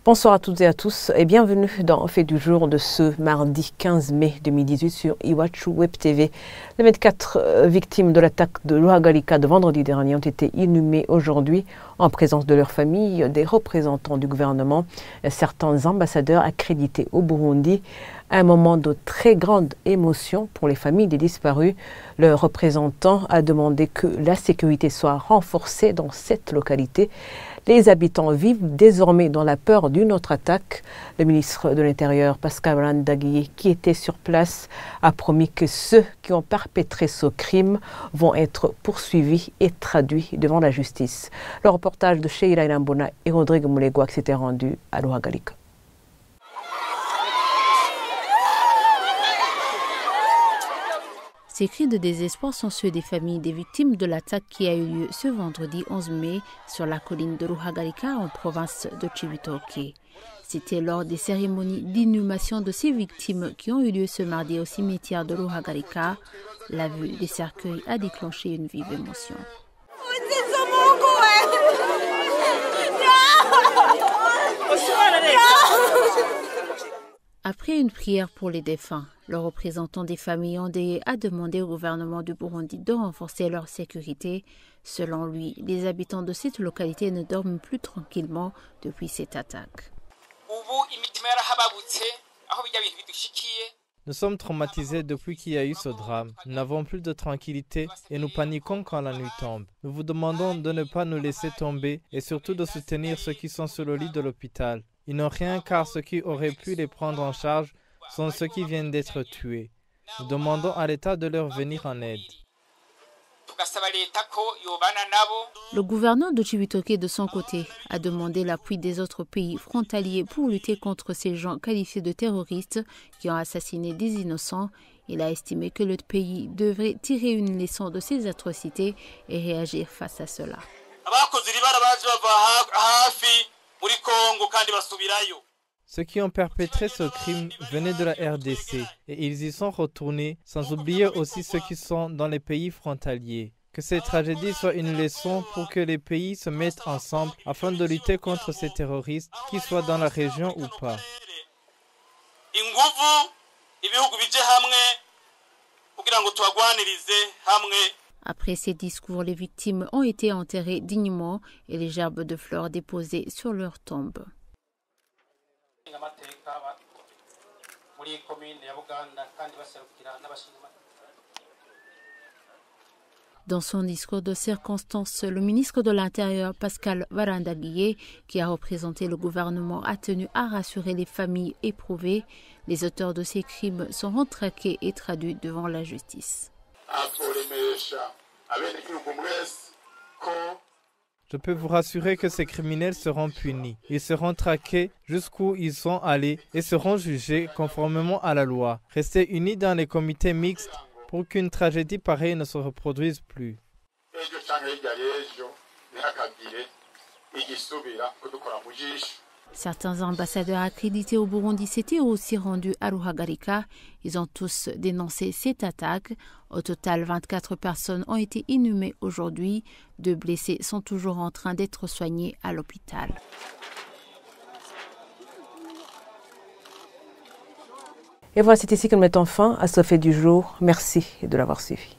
Bonsoir à toutes et à tous et bienvenue dans Fait du jour de ce mardi 15 mai 2018 sur Iwachu Web TV. Les 24 victimes de l'attaque de Ruhagarika de vendredi dernier ont été inhumées aujourd'hui en présence de leurs familles, des représentants du gouvernement et certains ambassadeurs accrédités au Burundi. Un moment de très grande émotion pour les familles des disparus. Le représentant a demandé que la sécurité soit renforcée dans cette localité. Les habitants vivent désormais dans la peur d'une autre attaque. Le ministre de l'Intérieur, Pascal Barandagié, qui était sur place, a promis que ceux qui ont perpétré ce crime vont être poursuivis et traduits devant la justice. Le reportage de Sheila Inambona et Rodrigue Moulegua qui s'était rendu à Ruhagarika. Ces cris de désespoir sont ceux des familles des victimes de l'attaque qui a eu lieu ce vendredi 11 mai sur la colline de Ruhagarika en province de Cibitoke. C'était lors des cérémonies d'inhumation de ces victimes qui ont eu lieu ce mardi au cimetière de Ruhagarika. La vue des cercueils a déclenché une vive émotion. Après une prière pour les défunts, le représentant des familles endeuillées a demandé au gouvernement du Burundi de renforcer leur sécurité. Selon lui, les habitants de cette localité ne dorment plus tranquillement depuis cette attaque. Nous sommes traumatisés depuis qu'il y a eu ce drame. Nous n'avons plus de tranquillité et nous paniquons quand la nuit tombe. Nous vous demandons de ne pas nous laisser tomber et surtout de soutenir ceux qui sont sur le lit de l'hôpital. Ils n'ont rien car ceux qui auraient pu les prendre en charge sont ceux qui viennent d'être tués. Nous demandons à l'État de leur venir en aide. Le gouverneur de Cibitoke, de son côté, a demandé l'appui des autres pays frontaliers pour lutter contre ces gens qualifiés de terroristes qui ont assassiné des innocents. Il a estimé que le pays devrait tirer une leçon de ces atrocités et réagir face à cela. Ceux qui ont perpétré ce crime venaient de la RDC et ils y sont retournés, sans oublier aussi ceux qui sont dans les pays frontaliers. Que ces tragédies soient une leçon pour que les pays se mettent ensemble afin de lutter contre ces terroristes, qu'ils soient dans la région ou pas. Après ces discours, les victimes ont été enterrées dignement et les gerbes de fleurs déposées sur leurs tombes. Dans son discours de circonstance, le ministre de l'Intérieur, Pascal Barandagié, qui a représenté le gouvernement, a tenu à rassurer les familles éprouvées. Les auteurs de ces crimes seront traqués et traduits devant la justice. Je peux vous rassurer que ces criminels seront punis. Ils seront traqués jusqu'où ils sont allés et seront jugés conformément à la loi. Restez unis dans les comités mixtes pour qu'une tragédie pareille ne se reproduise plus. Certains ambassadeurs accrédités au Burundi s'étaient aussi rendus à Ruhagarika. Ils ont tous dénoncé cette attaque. Au total, 24 personnes ont été inhumées aujourd'hui. 2 blessés sont toujours en train d'être soignés à l'hôpital. Et voilà, c'est ici que nous mettons fin à ce fait du jour. Merci de l'avoir suivi.